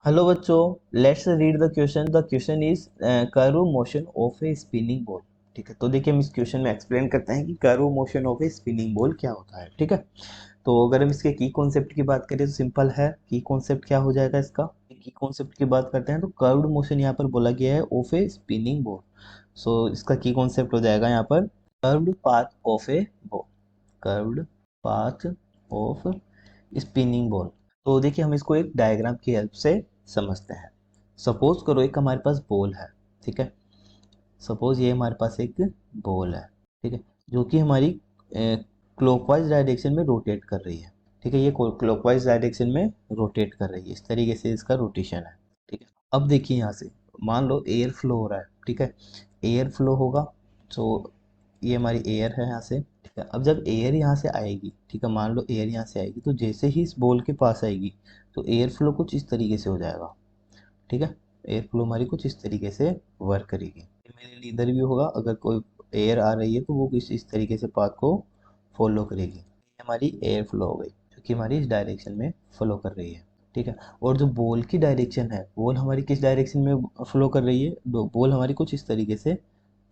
Hello बच्चों, let's read the question. The question is curve motion of A spinning ball. ठीक है, तो देखिए हम इस क्वेश्चन में एक्सप्लेन करते हैं कि curve motion of A spinning ball क्या होता है। ठीक है, तो अगर हम इसके की कॉन्सेप्ट की बात करें तो सिंपल है। की कॉन्सेप्ट क्या हो जाएगा इसका? की कॉन्सेप्ट की बात करते हैं तो कर्व्ड मोशन यहाँ पर बोला गया है ऑफ ए स्पिनिंग बॉल। सो इसका की कॉन्सेप्ट हो जाएगा यहाँ पर curved path of A ball. Curved path of spinning ball. तो देखिए हम इसको एक डायग्राम की हेल्प से समझते हैं। सपोज करो एक हमारे पास बॉल है। ठीक है, सपोज ये हमारे पास एक बॉल है। ठीक है, जो कि हमारी क्लॉकवाइज डायरेक्शन में रोटेट कर रही है। ठीक है, ये क्लॉकवाइज डायरेक्शन में रोटेट कर रही है, इस तरीके से इसका रोटेशन है। ठीक है, अब देखिए यहाँ से मान लो एयर फ्लो हो रहा है। ठीक है, एयर फ्लो होगा तो ये हमारी एयर है यहाँ से। ठीक है, अब जब एयर यहाँ से आएगी, ठीक है, मान लो एयर यहाँ से आएगी तो जैसे ही इस बॉल के पास आएगी तो एयर फ्लो कुछ इस तरीके से हो जाएगा। ठीक है, एयर फ्लो हमारी कुछ इस तरीके से वर्क करेगी। मेरे लिए इधर भी होगा, अगर कोई एयर आ रही है तो वो इस तरीके से पाथ को फॉलो करेगी। ये हमारी एयर फ्लो हो गई जो कि हमारी इस डायरेक्शन में फ्लो कर रही है। ठीक है, और जो बॉल की डायरेक्शन है, बॉल हमारी किस डायरेक्शन में फ्लो कर रही है? बॉल हमारी कुछ इस तरीके से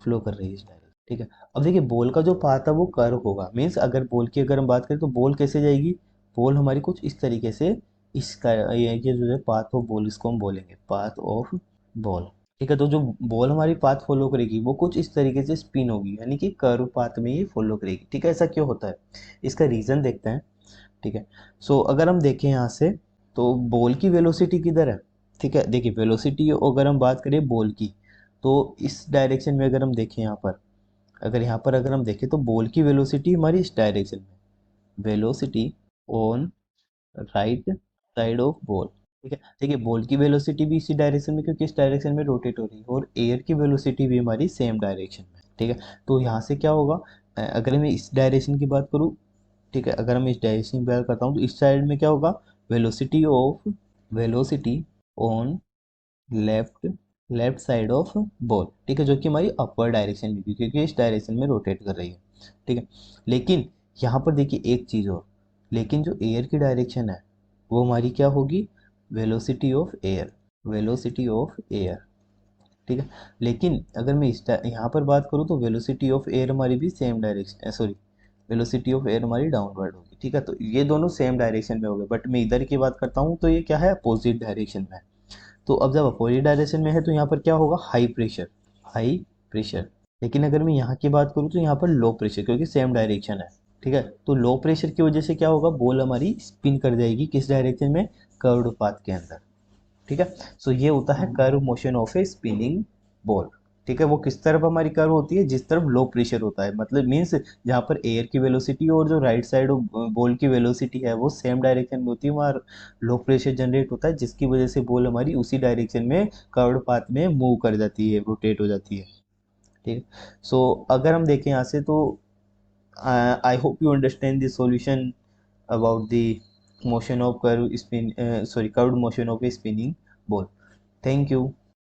फ्लो कर रही है, इस डायरेक्शन। ठीक है, अब देखिए बॉल का जो पाथ है वो कर्व होगा। मीन्स अगर बॉल की अगर हम बात करें तो बॉल कैसे जाएगी? बॉल हमारी कुछ इस तरीके से इसका ये जो है पाथ ऑफ बॉल, इसको हम बोलेंगे पाथ ऑफ बॉल। ठीक है, तो जो बॉल हमारी पाथ फॉलो करेगी वो कुछ इस तरीके से स्पिन होगी, यानी कि कर्व पाथ में ये फॉलो करेगी। ठीक है, ऐसा क्यों होता है इसका रीज़न देखते हैं। ठीक है, सो अगर हम देखें यहाँ से तो बॉल की वेलोसिटी किधर है? ठीक है, देखिए वेलोसिटी अगर हम बात करें बॉल की तो इस डायरेक्शन में अगर हम देखें यहाँ पर, अगर हम देखें तो बॉल की वेलोसिटी हमारी इस डायरेक्शन में, velocity on right side of ball. ठीक है, देखिए बॉल की वेलोसिटी भी इसी डायरेक्शन में, क्योंकि इस डायरेक्शन में रोटेट हो रही है, और एयर की वेलोसिटी भी हमारी सेम डायरेक्शन में। ठीक है, तो यहाँ से क्या होगा? अगर मैं इस डायरेक्शन की बात करूँ, ठीक है, अगर मैं इस डायरेक्शन की बात करता हूँ तो इस साइड में क्या होगा? Velocity on left left side of ball. ठीक है, जो कि हमारी अपवर्ड डायरेक्शन में भी, क्योंकि इस डायरेक्शन में रोटेट कर रही है। ठीक है, लेकिन यहाँ पर देखिए एक चीज़ और, लेकिन जो एयर की डायरेक्शन है वो हमारी क्या होगी? Velocity of air, velocity of air. ठीक है, लेकिन अगर मैं इस यहाँ पर बात करूँ तो वेलोसिटी ऑफ एयर हमारी भी same direction, sorry, velocity of air हमारी डाउनवर्ड होगी। ठीक है, तो ये दोनों सेम डायरेक्शन में हो गए, बट मैं इधर की बात करता हूँ तो ये क्या है? अपोजिट डायरेक्शन में है। तो अब जब अपोजिट डायरेक्शन में है तो यहाँ पर क्या होगा? High pressure, high pressure. लेकिन अगर मैं यहाँ की बात करूँ तो यहाँ पर लो प्रेशर, क्योंकि सेम डायरेक्शन है। ठीक है, तो लो प्रेशर की वजह से क्या होगा? बॉल हमारी स्पिन कर जाएगी किस डायरेक्शन में? कर्व्ड पाथ के अंदर। ठीक है, सो ये होता है curve motion of A spinning ball. ठीक है, वो किस तरफ हमारी कर्व होती है? जिस तरफ लो प्रेशर होता है, मतलब मीन्स जहाँ पर एयर की वेलोसिटी और जो राइट साइड बॉल की वेलोसिटी है वो सेम डायरेक्शन में होती है, वहाँ लो प्रेशर जनरेट होता है, जिसकी वजह से बॉल हमारी उसी डायरेक्शन में कर्व्ड पाथ में मूव कर जाती है, रोटेट हो जाती है। ठीक है, सो अगर हम देखें यहाँ से तो I hope you understand the solution about the motion of curve spin, sorry, curved motion of a spinning ball. Thank you.